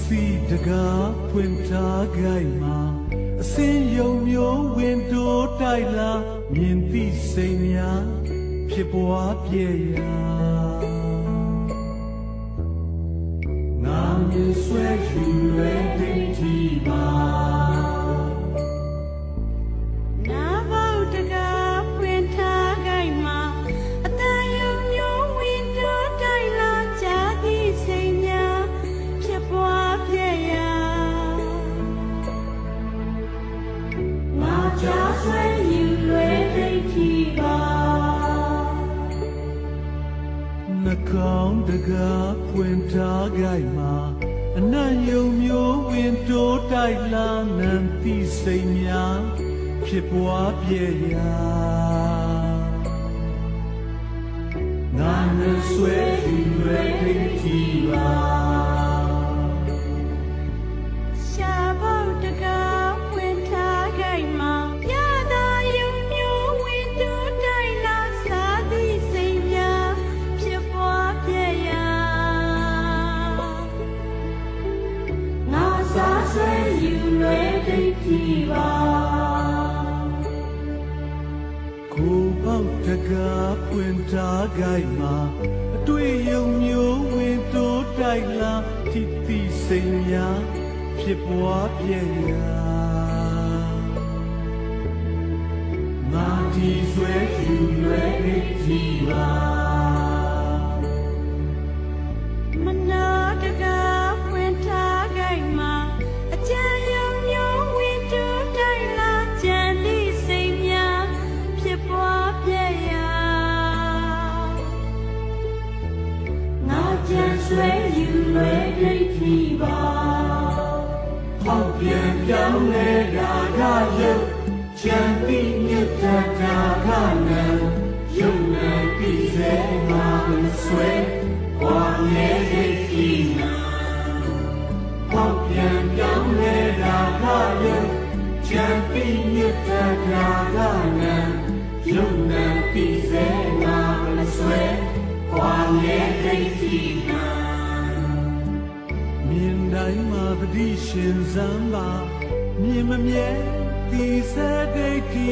စီတကားဖွင့်ထားခိုင်မှာအစင်းယုံမျိုးဝင်တိုးတိုက်လာမြင်သိစိတ်များဖြစ်ပွားပြည့်ရာငါမြင်ဆွဲယူရဲဒိဋ္ဌိပါနှကောင်းတကားပွင့်ထားခိုင်မှာအနံ့ယုံမျိုးဝင်တိုးတိုက်လာနံတိစိတ်များဖြစ်ပွားပြည့်ရာငါနဲ့ဆွဲယူရဲဒိဋ္ဌိပါရှာဖို့တကားပွင့်ထားခိုင်မှာရတာယုံမျိုးဝင်တိုးတိုက်လာစားသည့်စိတ်များဖြစ်ပွားပြည့်ရာငါစားဆွဲယူရဲဒိဋ္ဌိပါကိုပေါက်တကားပွင့်ထားခိုင်မှာအတွေ့ယုံမျိုးဝင်တိုးတိုက်လာတိတိစိတ်များဖြစ်ပွားပြည့်ရာငါဒီဆွဲယူရဲဒိဋ္ဌိပါမနောတကားပွင့်ထားခိုင်မှာအကြံယုံမျိုးဝင်တိုးတိုက်လာကြံသည့်စိတ်များဖြစ်ပွားပြည့်ရာငါကြံဆွဲယူရဲဒိဋ္ဌိပါဟောက်ပြန်ပြောင်းလဲတာကရုပ်ချမ်းသိမြတ်တာကနံရုပ်နဲ့ပြီးစေမှာဆွဲဝါရဲဒိဋ္ဌိနာဟောက်ပြန်ပြောင်းလဲတာကရုပ်ချမ်းသိမြတ်တာကနံရုပ်နဲ့ပြီးစေမှာဆွဲဝါရဲဒိဋ္ဌိနာမြင်တိုင်းမှာတတိရှင်စမ်းပါမြင်မမြဲဒီစဒိဋ္ဌိ